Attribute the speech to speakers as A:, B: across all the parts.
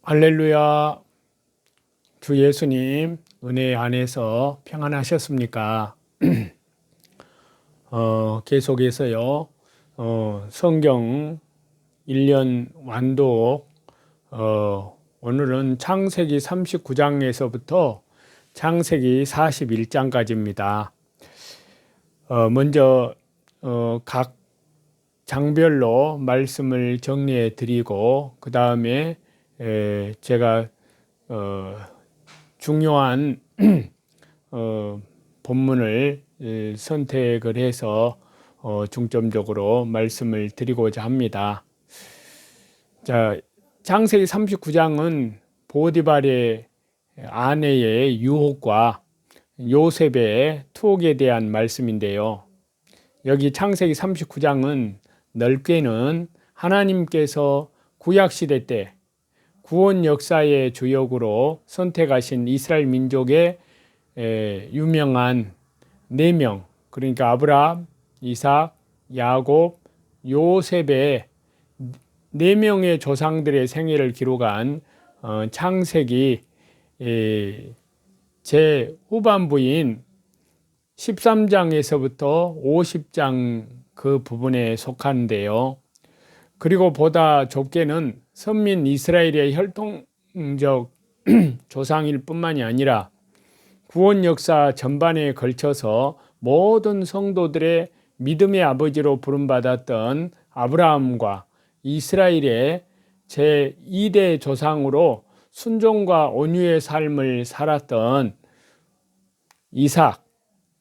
A: 할렐루야. 주 예수님 은혜 안에서 평안하셨습니까? 계속해서요. 성경 1년 완독. 오늘은 창세기 39장에서부터 창세기 41장까지입니다. 먼저 각 장별로 말씀을 정리해 드리고 그 다음에 제가 중요한 본문을 선택을 해서 중점적으로 말씀을 드리고자 합니다. 자, 창세기 39장은 보디발의 아내의 유혹과 요셉의 투옥에 대한 말씀인데요. 여기 창세기 39장은 넓게는 하나님께서 구약시대 때 구원 역사의 주역으로 선택하신 이스라엘 민족의 유명한 4명, 그러니까 아브라함, 이삭, 야곱, 요셉의 4명의 조상들의 생애를 기록한 창세기 제 후반부인 13장에서부터 50장 그 부분에 속하는데요. 그리고 보다 좁게는 선민 이스라엘의 혈통적 조상일 뿐만이 아니라 구원 역사 전반에 걸쳐서 모든 성도들의 믿음의 아버지로 부름받았던 아브라함과 이스라엘의 제2대 조상으로 순종과 온유의 삶을 살았던 이삭,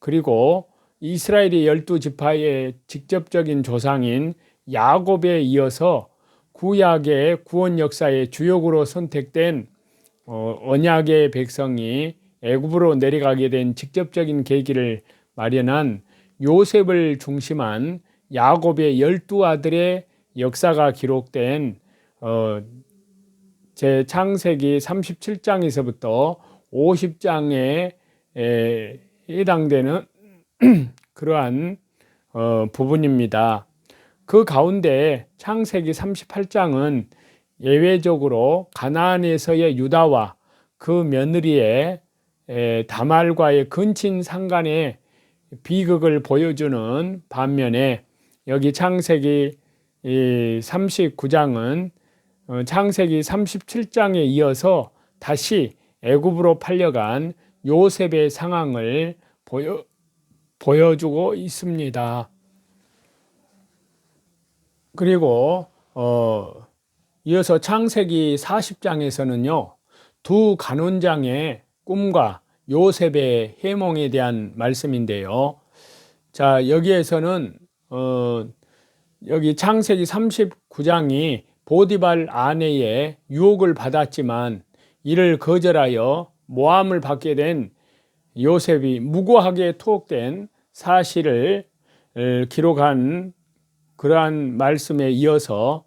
A: 그리고 이스라엘의 12지파의 직접적인 조상인 야곱에 이어서 구약의 구원 역사의 주역으로 선택된 언약의 백성이 애굽으로 내려가게 된 직접적인 계기를 마련한 요셉을 중심한 야곱의 12아들의 역사가 기록된 제 창세기 37장에서부터 50장에 해당되는 그러한 부분입니다. 그 가운데 창세기 38장은 예외적으로 가나안에서의 유다와 그 며느리의 다말과의 근친 상간의 비극을 보여주는 반면에 여기 창세기 39장은 창세기 37장에 이어서 다시 애굽으로 팔려간 요셉의 상황을 보여주고 있습니다. 그리고 이어서 창세기 40장에서는요. 두 간원장의 꿈과 요셉의 해몽에 대한 말씀인데요. 자, 여기에서는 여기 창세기 39장이 보디발 아내의 유혹을 받았지만 이를 거절하여 모함을 받게 된 요셉이 무고하게 투옥된 사실을 기록한 그러한 말씀에 이어서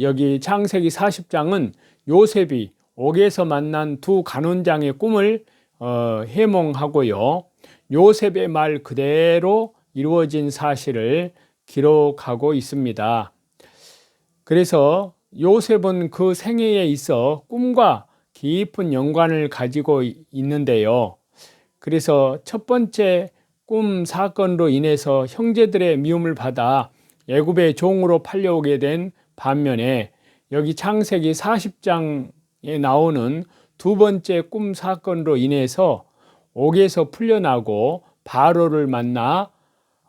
A: 여기 창세기 40장은 요셉이 옥에서 만난 두 간원장의 꿈을 해몽하고요. 요셉의 말 그대로 이루어진 사실을 기록하고 있습니다. 그래서 요셉은 그 생애에 있어 꿈과 깊은 연관을 가지고 있는데요. 그래서 첫 번째 꿈 사건으로 인해서 형제들의 미움을 받아 애굽의 종으로 팔려오게 된 반면에 여기 창세기 40장에 나오는 두 번째 꿈 사건으로 인해서 옥에서 풀려나고 바로를 만나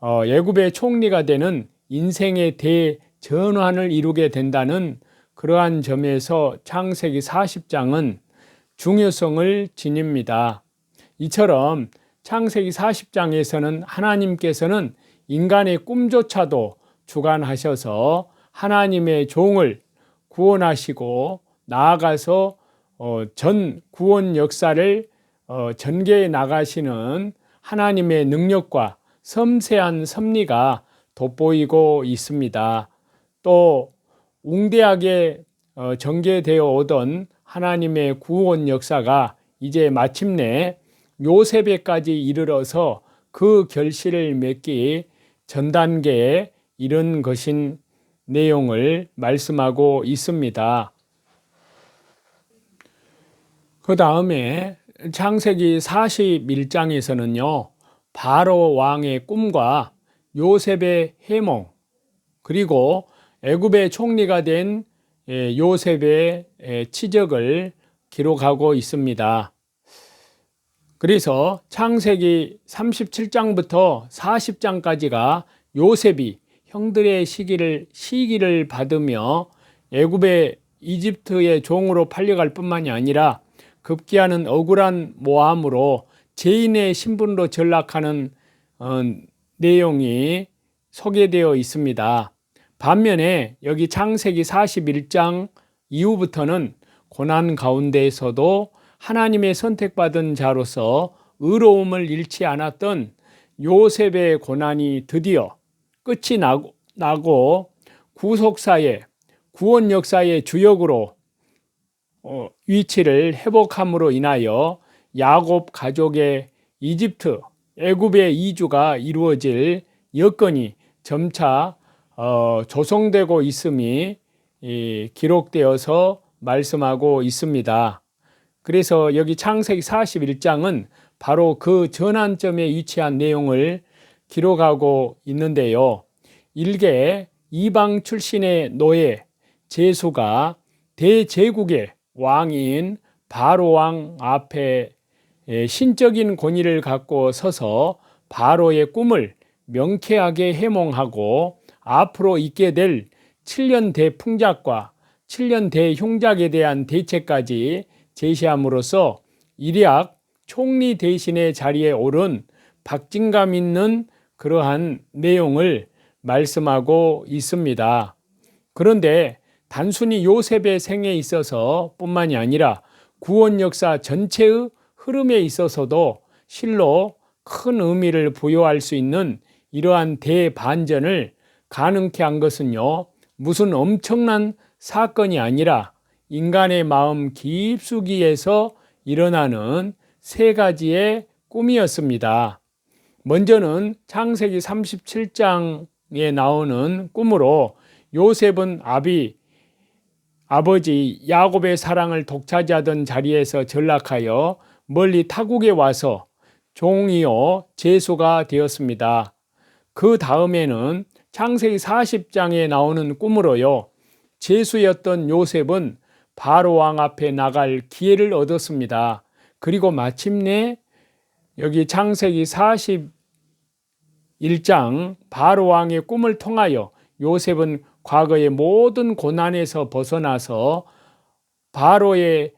A: 애굽의 총리가 되는 인생의 대전환을 이루게 된다는 그러한 점에서 창세기 40장은 중요성을 지닙니다. 이처럼 창세기 40장에서는 하나님께서는 인간의 꿈조차도 주관하셔서 하나님의 종을 구원하시고 나아가서 전 구원 역사를 전개해 나가시는 하나님의 능력과 섬세한 섭리가 돋보이고 있습니다. 또 웅대하게 전개되어 오던 하나님의 구원 역사가 이제 마침내 요셉에까지 이르러서 그 결실을 맺기 전 단계에 이른 것인 내용을 말씀하고 있습니다. 그 다음에 창세기 41장에서는요, 바로 왕의 꿈과 요셉의 해몽, 그리고 애굽의 총리가 된 요셉의 치적을 기록하고 있습니다. 그래서 창세기 37장부터 40장까지가 요셉이 형들의 시기를 받으며 애굽의 이집트의 종으로 팔려갈 뿐만이 아니라 급기야는 억울한 모함으로 죄인의 신분으로 전락하는 내용이 소개되어 있습니다. 반면에 여기 창세기 41장 이후부터는 고난 가운데에서도 하나님의 선택받은 자로서 의로움을 잃지 않았던 요셉의 고난이 드디어 끝이 나고 구원 역사의 주역으로 위치를 회복함으로 인하여 야곱 가족의 이집트, 애굽의 이주가 이루어질 여건이 점차 조성되고 있음이 기록되어서 말씀하고 있습니다. 그래서 여기 창세기 41장은 바로 그 전환점에 위치한 내용을 기록하고 있는데요. 일개 이방 출신의 노예 제수가 대제국의 왕인 바로 왕 앞에 신적인 권위를 갖고 서서 바로의 꿈을 명쾌하게 해몽하고 앞으로 있게 될 7년 대풍작과 7년 대흉작에 대한 대책까지 제시함으로써 일약 총리 대신의 자리에 오른 박진감 있는 그러한 내용을 말씀하고 있습니다. 그런데 단순히 요셉의 생에 있어서 뿐만이 아니라 구원 역사 전체의 흐름에 있어서도 실로 큰 의미를 부여할 수 있는 이러한 대반전을 가능케 한 것은요, 무슨 엄청난 사건이 아니라 인간의 마음 깊숙이에서 일어나는 세 가지의 꿈이었습니다. 먼저는 창세기 37장에 나오는 꿈으로 요셉은 아버지 야곱의 사랑을 독차지하던 자리에서 전락하여 멀리 타국에 와서 종이요 제수가 되었습니다. 그 다음에는 창세기 40장에 나오는 꿈으로요, 제수였던 요셉은 바로 왕 앞에 나갈 기회를 얻었습니다. 그리고 마침내 여기 창세기 41장 바로 왕의 꿈을 통하여 요셉은 과거의 모든 고난에서 벗어나서 바로의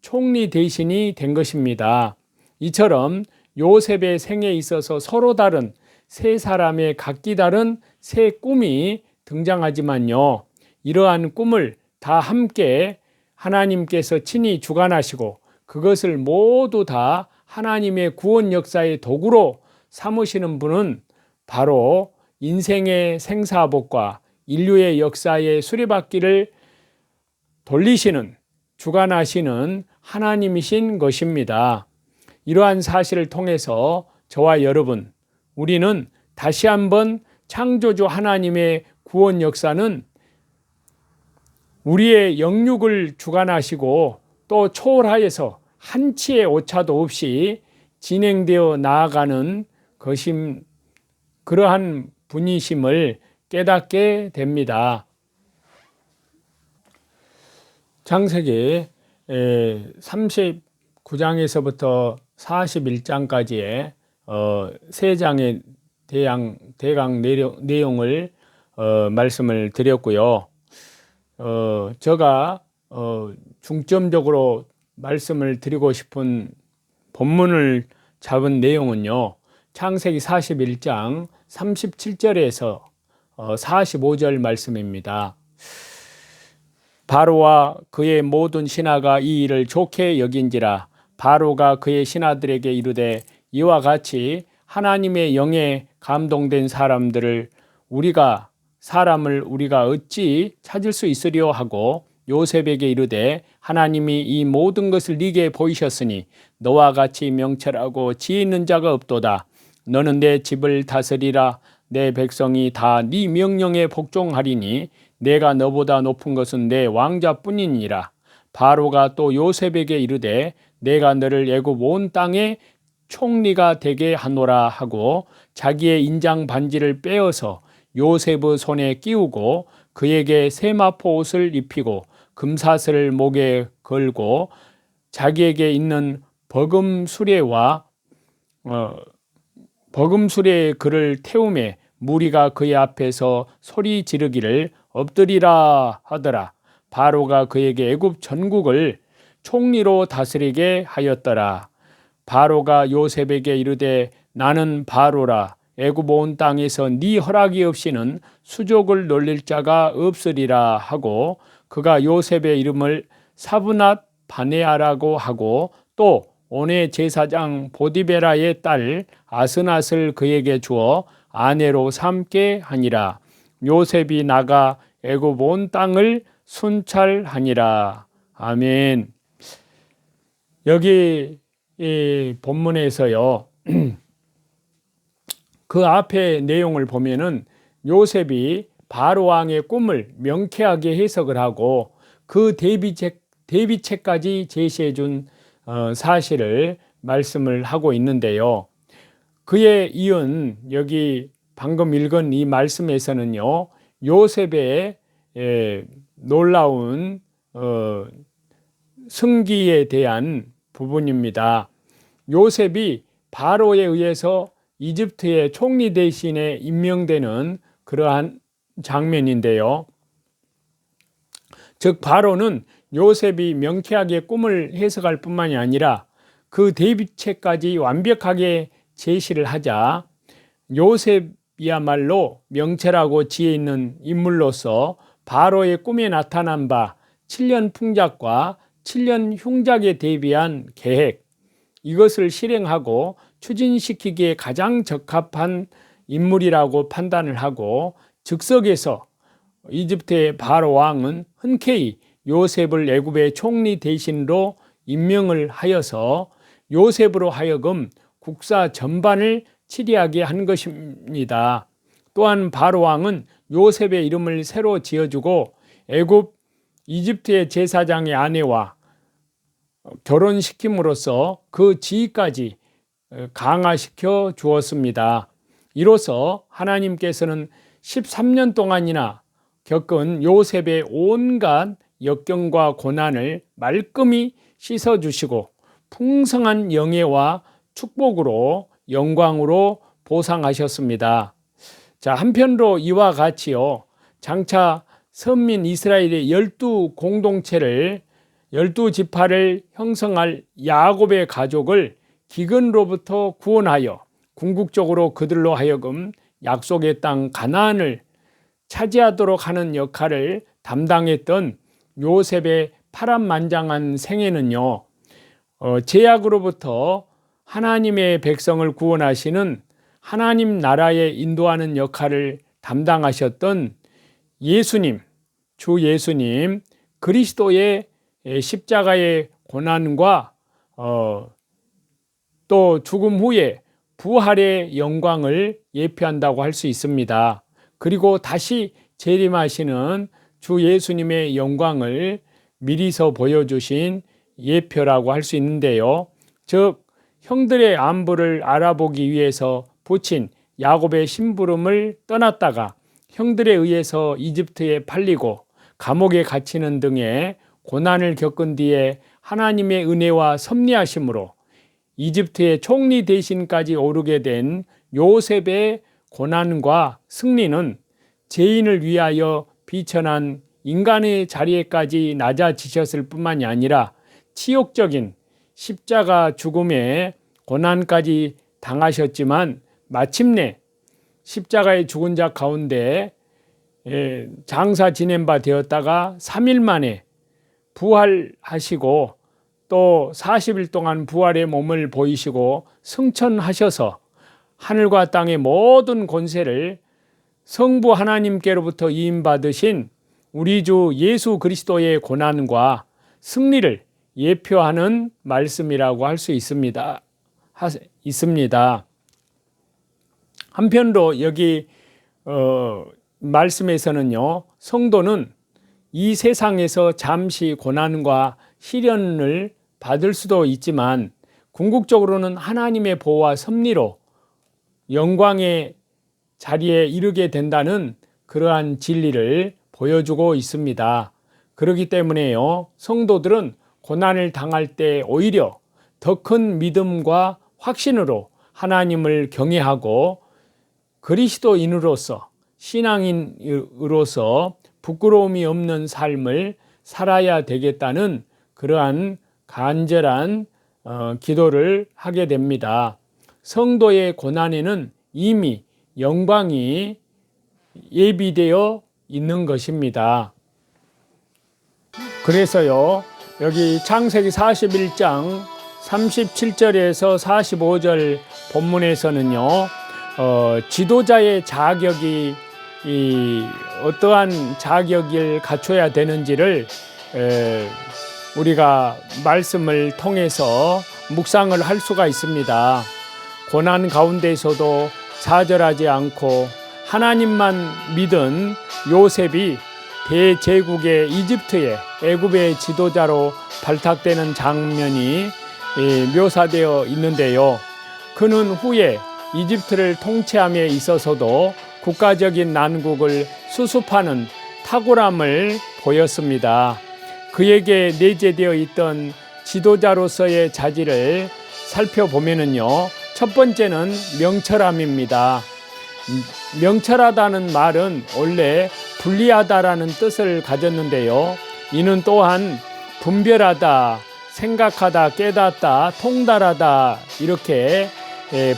A: 총리 대신이 된 것입니다. 이처럼 요셉의 생에 있어서 서로 다른 세 사람의 각기 다른 세 꿈이 등장하지만요, 이러한 꿈을 다 함께 하나님께서 친히 주관하시고 그것을 모두 다 하나님의 구원 역사의 도구로 삼으시는 분은 바로 인생의 생사복과 인류의 역사의 수레바퀴를 돌리시는, 주관하시는 하나님이신 것입니다. 이러한 사실을 통해서 저와 여러분, 우리는 다시 한번 창조주 하나님의 구원 역사는 우리의 영육을 주관하시고 또 초월하여서 한치의 오차도 없이 진행되어 나아가는 그러한 분이심을 깨닫게 됩니다. 창세기 39장에서부터 41장까지의 세 장의 대강 내용을 말씀을 드렸고요. 제가 중점적으로 말씀을 드리고 싶은 본문을 잡은 내용은요, 창세기 41장 37절에서 45절 말씀입니다. 바로와 그의 모든 신하가 이 일을 좋게 여긴지라. 바로가 그의 신하들에게 이르되 이와 같이 하나님의 영에 감동된 사람을 우리가 어찌 찾을 수 있으리요 하고 요셉에게 이르되 하나님이 이 모든 것을 네게 보이셨으니 너와 같이 명철하고 지혜 있는 자가 없도다. 너는 내 집을 다스리라. 내 백성이 다 네 명령에 복종하리니 내가 너보다 높은 것은 내 왕자뿐이니라. 바로가 또 요셉에게 이르되 내가 너를 애굽 온 땅에 총리가 되게 하노라 하고 자기의 인장 반지를 빼어서 요셉의 손에 끼우고 그에게 세마포 옷을 입히고 금사슬을 목에 걸고 자기에게 있는 버금수레에 그를 태우매 무리가 그의 앞에서 소리 지르기를 엎드리라 하더라. 바로가 그에게 애굽 전국을 총리로 다스리게 하였더라. 바로가 요셉에게 이르되 나는 바로라. 애굽 온 땅에서 네 허락이 없이는 수족을 놀릴 자가 없으리라 하고 그가 요셉의 이름을 사브낫 바네아라고 하고 또 온의 제사장 보디베라의 딸 아스낫을 그에게 주어 아내로 삼게 하니라. 요셉이 나가 애굽 온 땅을 순찰하니라. 아멘. 여기 이 본문에서요. 그 앞에 내용을 보면은 요셉이 바로 왕의 꿈을 명쾌하게 해석을 하고 그 대비책까지 제시해 준 사실을 말씀을 하고 있는데요. 그에 이은 여기 방금 읽은 이 말씀에서는요. 요셉의 놀라운 승기에 대한 부분입니다. 요셉이 바로에 의해서 이집트의 총리 대신에 임명되는 그러한 장면인데요. 즉 바로는 요셉이 명쾌하게 꿈을 해석할 뿐만이 아니라 그 대비책까지 완벽하게 제시를 하자 요셉이야말로 명철하고 지혜 있는 인물로서 바로의 꿈에 나타난 바 7년 풍작과 7년 흉작에 대비한 계획, 이것을 실행하고 추진시키기에 가장 적합한 인물이라고 판단을 하고 즉석에서 이집트의 바로 왕은 흔쾌히 요셉을 애굽의 총리 대신으로 임명을 하여서 요셉으로 하여금 국사 전반을 치리하게 한 것입니다. 또한 바로 왕은 요셉의 이름을 새로 지어주고 이집트의 제사장의 아내와 결혼시킴으로써 그 지위까지 강화시켜 주었습니다. 이로써 하나님께서는 13년 동안이나 겪은 요셉의 온갖 역경과 고난을 말끔히 씻어주시고 풍성한 영예와 축복으로 영광으로 보상하셨습니다. 자, 한편으로 이와 같이요. 장차 선민 이스라엘의 12지파를 형성할 야곱의 가족을 기근으로부터 구원하여 궁극적으로 그들로 하여금 약속의 땅 가나안을 차지하도록 하는 역할을 담당했던 요셉의 파란만장한 생애는요. 죄악으로부터 하나님의 백성을 구원하시는 하나님 나라에 인도하는 역할을 담당하셨던 주 예수님 그리스도의 십자가의 고난과 또 죽음 후에 부활의 영광을 예표한다고 할 수 있습니다. 그리고 다시 재림하시는 주 예수님의 영광을 미리서 보여주신 예표라고 할 수 있는데요. 즉 형들의 안부를 알아보기 위해서 붙인 야곱의 심부름을 떠났다가 형들에 의해서 이집트에 팔리고 감옥에 갇히는 등의 고난을 겪은 뒤에 하나님의 은혜와 섭리하심으로 이집트의 총리 대신까지 오르게 된 요셉의 고난과 승리는 죄인을 위하여 비천한 인간의 자리에까지 낮아지셨을 뿐만이 아니라 치욕적인 십자가 죽음의 고난까지 당하셨지만 마침내 십자가의 죽은 자 가운데 장사 지낸 바 되었다가 3일 만에 부활하시고 또 40일 동안 부활의 몸을 보이시고 승천하셔서 하늘과 땅의 모든 권세를 성부 하나님께로부터 위임받으신 우리 주 예수 그리스도의 고난과 승리를 예표하는 말씀이라고 할 수 있습니다. 한편으로 여기 말씀에서는요, 성도는 이 세상에서 잠시 고난과 시련을 받을 수도 있지만 궁극적으로는 하나님의 보호와 섭리로 영광의 자리에 이르게 된다는 그러한 진리를 보여주고 있습니다. 그렇기 때문에요, 성도들은 고난을 당할 때 오히려 더 큰 믿음과 확신으로 하나님을 경외하고 그리스도인으로서, 신앙인으로서 부끄러움이 없는 삶을 살아야 되겠다는 그러한 간절한 기도를 하게 됩니다. 성도의 고난에는 이미 영광이 예비되어 있는 것입니다. 그래서요, 여기 창세기 41장 37절에서 45절 본문에서는요, 지도자의 자격이 어떠한 자격을 갖춰야 되는지를 우리가 말씀을 통해서 묵상을 할 수가 있습니다. 고난 가운데서도 좌절하지 않고 하나님만 믿은 요셉이 대제국의 이집트의 애굽의 지도자로 발탁되는 장면이 묘사되어 있는데요. 그는 후에 이집트를 통치함에 있어서도 국가적인 난국을 수습하는 탁월함을 보였습니다. 그에게 내재되어 있던 지도자로서의 자질을 살펴보면요, 첫 번째는 명철함입니다. 명철하다는 말은 원래 불리하다라는 뜻을 가졌는데요, 이는 또한 분별하다, 생각하다, 깨닫다, 통달하다 이렇게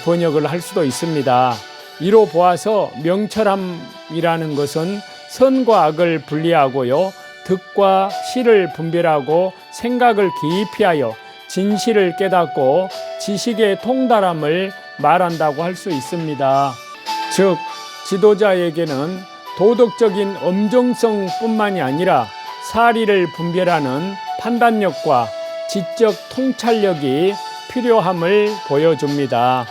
A: 번역을 할 수도 있습니다. 이로 보아서 명철함이라는 것은 선과 악을 분리하고요, 득과 실을 분별하고 생각을 깊이 하여 진실을 깨닫고 지식의 통달함을 말한다고 할 수 있습니다. 즉, 지도자에게는 도덕적인 엄정성뿐만이 아니라 사리를 분별하는 판단력과 지적 통찰력이 필요함을 보여줍니다.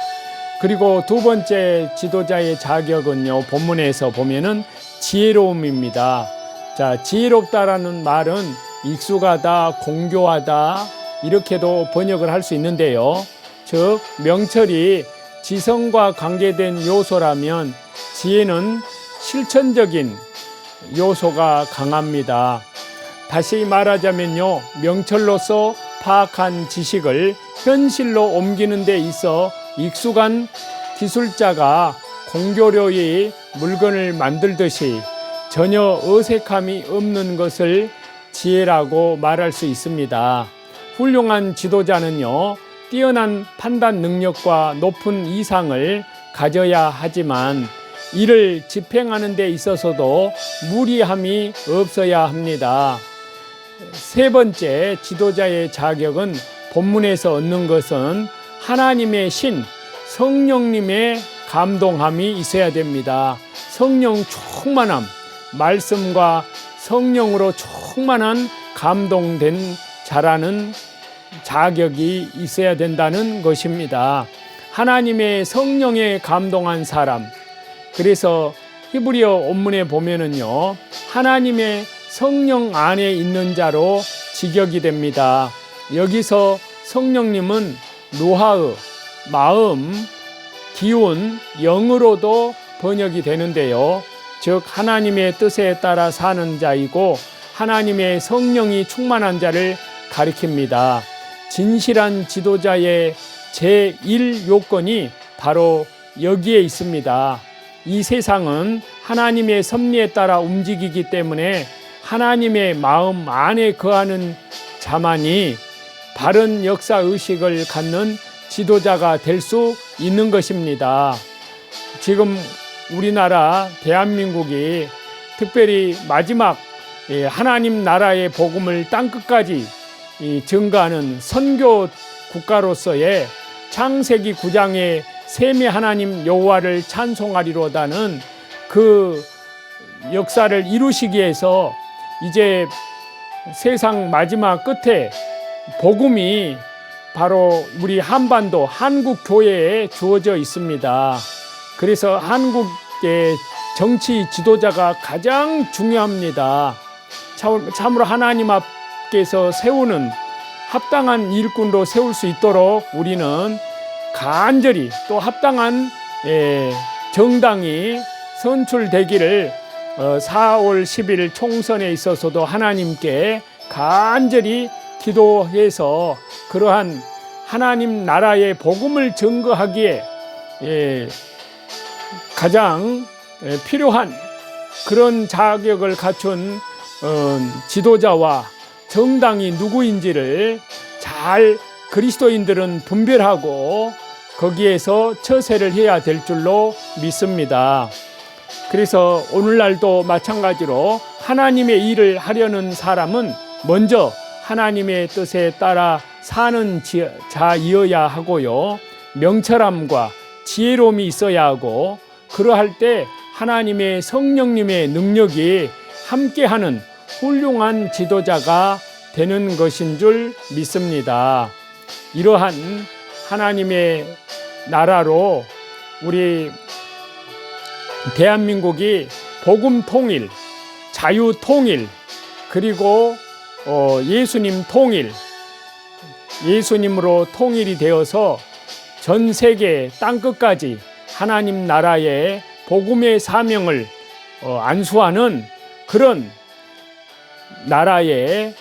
A: 그리고 두 번째 지도자의 자격은요, 본문에서 보면은 지혜로움입니다. 자, 지혜롭다라는 말은 익숙하다, 공교하다 이렇게도 번역을 할 수 있는데요. 즉, 명철이 지성과 관계된 요소라면 지혜는 실천적인 요소가 강합니다. 다시 말하자면요, 명철로서 파악한 지식을 현실로 옮기는 데 있어 익숙한 기술자가 공교로이 물건을 만들듯이 전혀 어색함이 없는 것을 지혜라고 말할 수 있습니다. 훌륭한 지도자는요, 뛰어난 판단 능력과 높은 이상을 가져야 하지만 이를 집행하는 데 있어서도 무리함이 없어야 합니다. 세 번째 지도자의 자격은 본문에서 얻는 것은 하나님의 신, 성령님의 감동함이 있어야 됩니다. 성령 충만함, 말씀과 성령으로 충만한 감동된 자라는 자격이 있어야 된다는 것입니다. 하나님의 성령에 감동한 사람, 그래서 히브리어 원문에 보면은요, 하나님의 성령 안에 있는 자로 직역이 됩니다. 여기서 성령님은 루하의 마음, 기운, 영으로도 번역이 되는데요. 즉, 하나님의 뜻에 따라 사는 자이고 하나님의 성령이 충만한 자를 가리킵니다. 진실한 지도자의 제1 요건이 바로 여기에 있습니다. 이 세상은 하나님의 섭리에 따라 움직이기 때문에 하나님의 마음 안에 거하는 자만이 바른 역사 의식을 갖는 지도자가 될 수 있는 것입니다. 지금 우리나라 대한민국이 특별히 마지막 하나님 나라의 복음을 땅끝까지 증거하는 선교 국가로서의 창세기 9장의 셈의 하나님 여호와를 찬송하리로다는 그 역사를 이루시기 위해서 이제 세상 마지막 끝에 복음이 바로 우리 한반도 한국 교회에 주어져 있습니다. 그래서 한국의 정치 지도자가 가장 중요합니다. 참으로 하나님 앞에서 세우는 합당한 일꾼으로 세울 수 있도록 우리는 간절히 또 합당한 정당이 선출되기를 4월 10일 총선에 있어서도 하나님께 간절히 기도해서 그러한 하나님 나라의 복음을 증거하기에 가장 필요한 그런 자격을 갖춘 지도자와 정당이 누구인지를 잘 그리스도인들은 분별하고 거기에서 처세를 해야 될 줄로 믿습니다. 그래서 오늘날도 마찬가지로 하나님의 일을 하려는 사람은 먼저 하나님의 뜻에 따라 사는 자이어야 하고요. 명철함과 지혜로움이 있어야 하고 그러할 때 하나님의 성령님의 능력이 함께하는 훌륭한 지도자가 되는 것인 줄 믿습니다. 이러한 하나님의 나라로 우리 대한민국이 복음 통일, 자유 통일, 그리고 예수님 통일, 예수님으로 통일이 되어서 전 세계 땅끝까지 하나님 나라의 복음의 사명을 안수하는 그런 나라의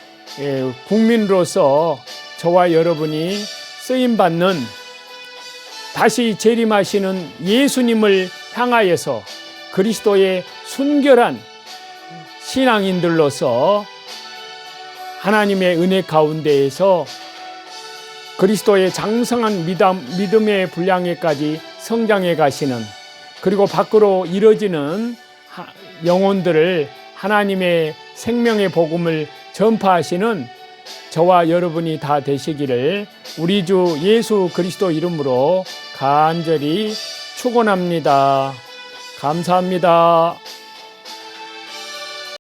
A: 국민으로서 저와 여러분이 쓰임받는 다시 재림하시는 예수님을 향하여서 그리스도의 순결한 신앙인들로서 하나님의 은혜 가운데에서 그리스도의 장성한 믿음의 분량에까지 성장해 가시는 그리고 밖으로 이뤄지는 영혼들을 하나님의 생명의 복음을 전파하시는 저와 여러분이 다 되시기를 우리 주 예수 그리스도 이름으로 간절히 축원합니다. 감사합니다.